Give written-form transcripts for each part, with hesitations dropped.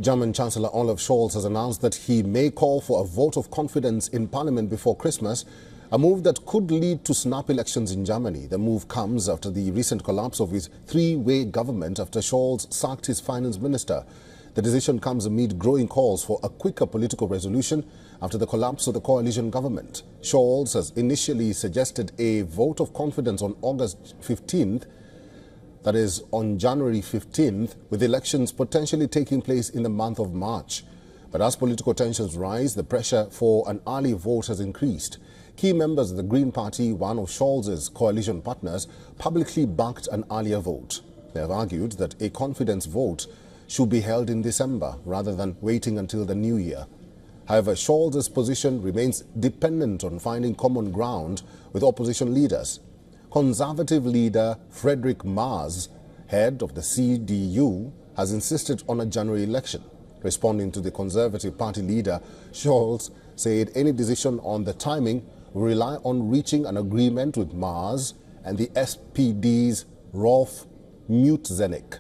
German Chancellor Olaf Scholz has announced that he may call for a vote of confidence in parliament before Christmas, a move that could lead to snap elections in Germany. The move comes after the recent collapse of his three-way government after Scholz sacked his finance minister. The decision comes amid growing calls for a quicker political resolution after the collapse of the coalition government. Scholz has initially suggested a vote of confidence on August 15th, that is, on January 15th, with elections potentially taking place in the month of March. But as political tensions rise, the pressure for an early vote has increased. Key members of the Green Party, one of Scholz's coalition partners, publicly backed an earlier vote. They have argued that a confidence vote should be held in December rather than waiting until the new year. However, Scholz's position remains dependent on finding common ground with opposition leaders. Conservative leader Friedrich Merz, head of the CDU, has insisted on a January election. Responding to the Conservative Party leader, Scholz said any decision on the timing will rely on reaching an agreement with Merz and the SPD's Rolf Mützenich.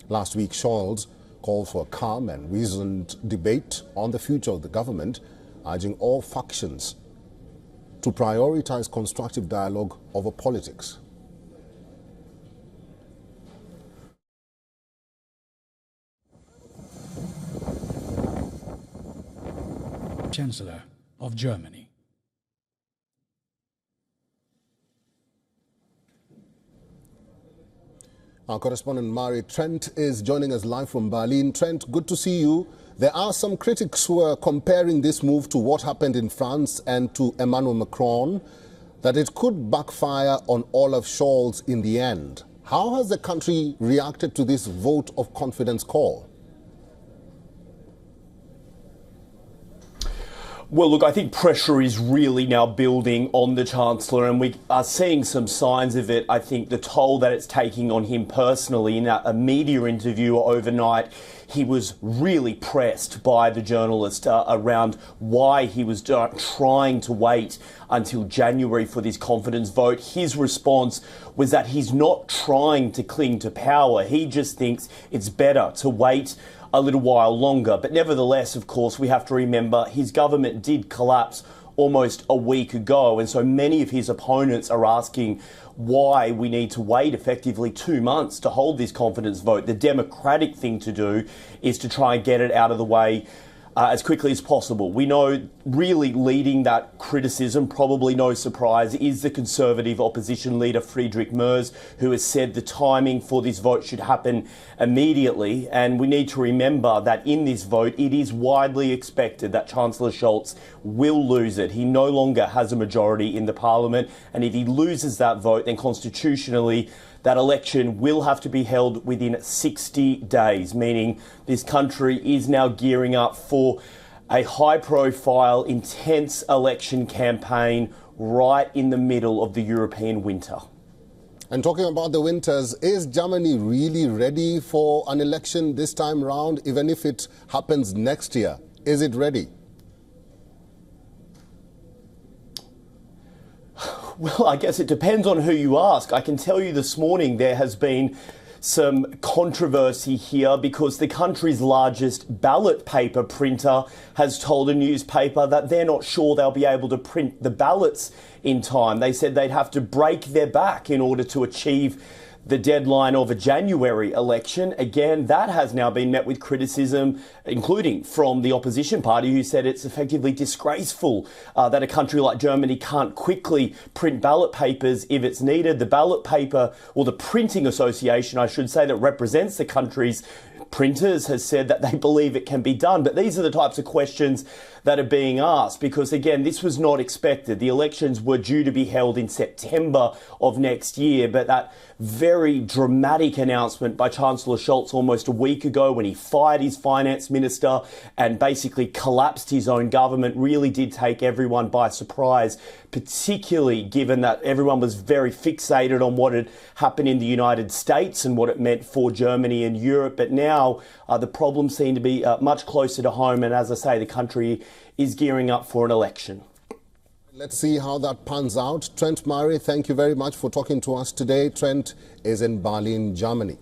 Last week, Scholz called for a calm and reasoned debate on the future of the government, urging all factions to prioritize constructive dialogue over politics. Chancellor of Germany. Our correspondent Mari Trent is joining us live from Berlin. Trent, good to see you. There are some critics who are comparing this move to what happened in France and to Emmanuel Macron, that it could backfire on Olaf Scholz in the end. How has the country reacted to this vote of confidence call? Well, look, I think pressure is really now building on the Chancellor, and we are seeing some signs of it. I think the toll that it's taking on him personally. In a media interview overnight, he was really pressed by the journalist around why he was trying to wait until January for this confidence vote. His response was that he's not trying to cling to power. He just thinks it's better to wait a little while longer. But nevertheless, of course, we have to remember his government did collapse almost a week ago. And so many of his opponents are asking why we need to wait effectively 2 months to hold this confidence vote. The democratic thing to do is to try and get it out of the way as quickly as possible. We know really leading that criticism, probably no surprise, is the Conservative opposition leader Friedrich Merz, who has said the timing for this vote should happen immediately. And we need to remember that in this vote, it is widely expected that Chancellor Scholz will lose it. He no longer has a majority in the parliament. And if he loses that vote, then constitutionally, that election will have to be held within 60 days, meaning this country is now gearing up for a high-profile, intense election campaign right in the middle of the European winter. And talking about the winters, is Germany really ready for an election this time round, even if it happens next year? Is it ready? Well, I guess it depends on who you ask. I can tell you this morning there has been some controversy here because the country's largest ballot paper printer has told a newspaper that they're not sure they'll be able to print the ballots in time. They said they'd have to break their back in order to achieve the deadline of a January election. Again, that has now been met with criticism, including from the opposition party, who said it's effectively disgraceful that a country like Germany can't quickly print ballot papers if it's needed. The ballot paper, or the printing association, I should say, that represents the country's printers has said that they believe it can be done. But these are the types of questions that are being asked because, again, this was not expected. The elections were due to be held in September of next year, but that very dramatic announcement by Chancellor Scholz almost a week ago when he fired his finance minister and basically collapsed his own government really did take everyone by surprise, particularly given that everyone was very fixated on what had happened in the United States and what it meant for Germany and Europe. But now the problems seem to be much closer to home. And as I say, the country is gearing up for an election. Let's see how that pans out. Trent Murray, thank you very much for talking to us today. Trent is in Berlin, Germany.